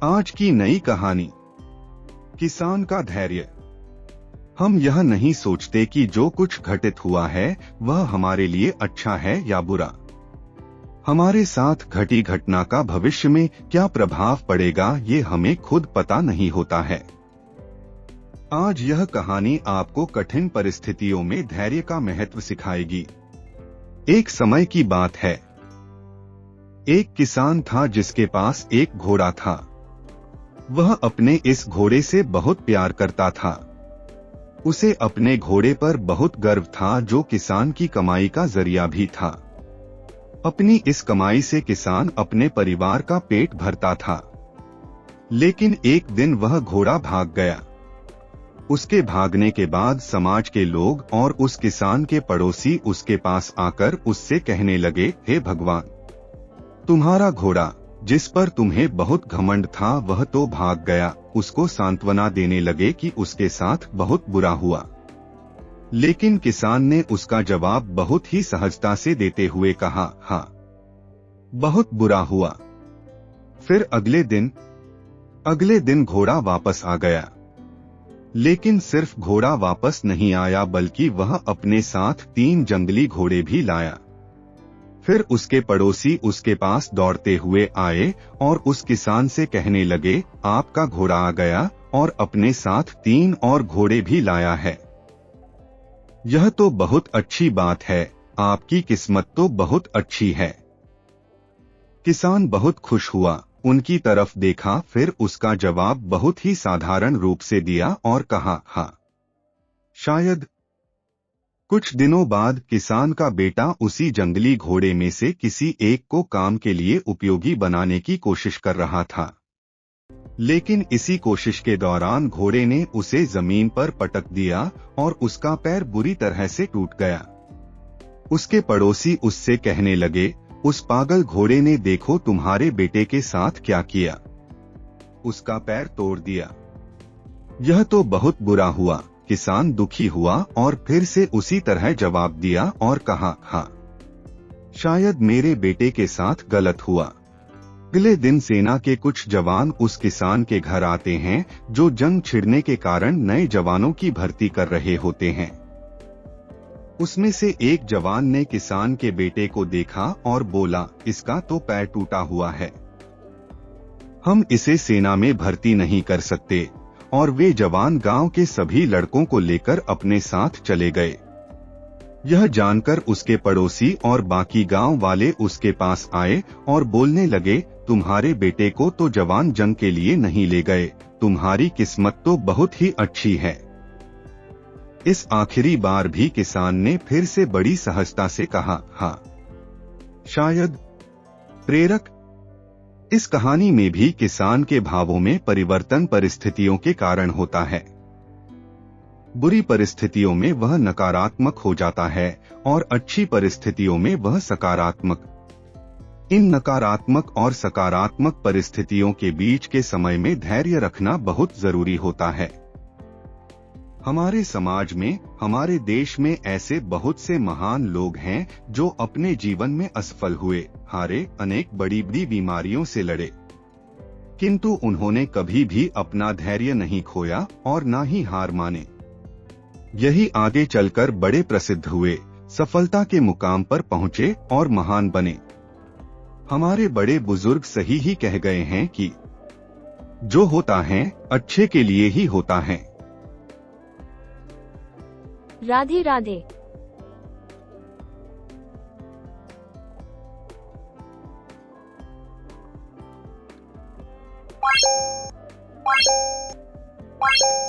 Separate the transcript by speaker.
Speaker 1: आज की नई कहानी, किसान का धैर्य। हम यह नहीं सोचते कि जो कुछ घटित हुआ है वह हमारे लिए अच्छा है या बुरा। हमारे साथ घटी घटना का भविष्य में क्या प्रभाव पड़ेगा ये हमें खुद पता नहीं होता है। आज यह कहानी आपको कठिन परिस्थितियों में धैर्य का महत्व सिखाएगी। एक समय की बात है। एक किसान था जिसके पास एक घोड़ा था। वह अपने इस घोड़े से बहुत प्यार करता था। उसे अपने घोड़े पर बहुत गर्व था, जो किसान की कमाई का जरिया भी था। अपनी इस कमाई से किसान अपने परिवार का पेट भरता था। लेकिन एक दिन वह घोड़ा भाग गया। उसके भागने के बाद समाज के लोग और उस किसान के पड़ोसी उसके पास आकर उससे कहने लगे, हे भगवान, तुम्हारा घोड़ा जिस पर तुम्हें बहुत घमंड था वह तो भाग गया। उसको सांत्वना देने लगे कि उसके साथ बहुत बुरा हुआ। लेकिन किसान ने उसका जवाब बहुत ही सहजता से देते हुए कहा, हाँ, बहुत बुरा हुआ। फिर अगले दिन घोड़ा वापस आ गया। लेकिन सिर्फ घोड़ा वापस नहीं आया, बल्कि वह अपने साथ 3 जंगली घोड़े भी लाया। फिर उसके पड़ोसी उसके पास दौड़ते हुए आए और उस किसान से कहने लगे, आपका घोड़ा आ गया और अपने साथ 3 और घोड़े भी लाया है। यह तो बहुत अच्छी बात है, आपकी किस्मत तो बहुत अच्छी है। किसान बहुत खुश हुआ, उनकी तरफ देखा, फिर उसका जवाब बहुत ही साधारण रूप से दिया और कहा, हाँ, शायद। कुछ दिनों बाद किसान का बेटा उसी जंगली घोड़े में से किसी एक को काम के लिए उपयोगी बनाने की कोशिश कर रहा था। लेकिन इसी कोशिश के दौरान घोड़े ने उसे जमीन पर पटक दिया और उसका पैर बुरी तरह से टूट गया। उसके पड़ोसी उससे कहने लगे, उस पागल घोड़े ने देखो तुम्हारे बेटे के साथ क्या किया, उसका पैर तोड़ दिया। यह तो बहुत बुरा हुआ। किसान दुखी हुआ और फिर से उसी तरह जवाब दिया और कहा, हाँ, शायद मेरे बेटे के साथ गलत हुआ। अगले दिन सेना के कुछ जवान उस किसान के घर आते हैं, जो जंग छिड़ने के कारण नए जवानों की भर्ती कर रहे होते हैं। उसमें से एक जवान ने किसान के बेटे को देखा और बोला, इसका तो पैर टूटा हुआ है, हम इसे सेना में भर्ती नहीं कर सकते। और वे जवान गांव के सभी लड़कों को लेकर अपने साथ चले गए। यह जानकर उसके पड़ोसी और बाकी गांव वाले उसके पास आए और बोलने लगे, तुम्हारे बेटे को तो जवान जंग के लिए नहीं ले गए, तुम्हारी किस्मत तो बहुत ही अच्छी है। इस आखिरी बार भी किसान ने फिर से बड़ी सहजता से कहा, हाँ, शायद। प्रेरक। इस कहानी में भी किसान के भावों में परिवर्तन परिस्थितियों के कारण होता है। बुरी परिस्थितियों में वह नकारात्मक हो जाता है और अच्छी परिस्थितियों में वह सकारात्मक। इन नकारात्मक और सकारात्मक परिस्थितियों के बीच के समय में धैर्य रखना बहुत जरूरी होता है। हमारे समाज में, हमारे देश में ऐसे बहुत से महान लोग हैं जो अपने जीवन में असफल हुए, हारे, अनेक बड़ी बड़ी बीमारियों से लड़े, किंतु उन्होंने कभी भी अपना धैर्य नहीं खोया और ना ही हार माने। यही आगे चलकर बड़े प्रसिद्ध हुए, सफलता के मुकाम पर पहुंचे और महान बने। हमारे बड़े बुजुर्ग सही ही कह गए हैं कि जो होता है अच्छे के लिए ही होता है।
Speaker 2: राधे राधे।
Speaker 3: What?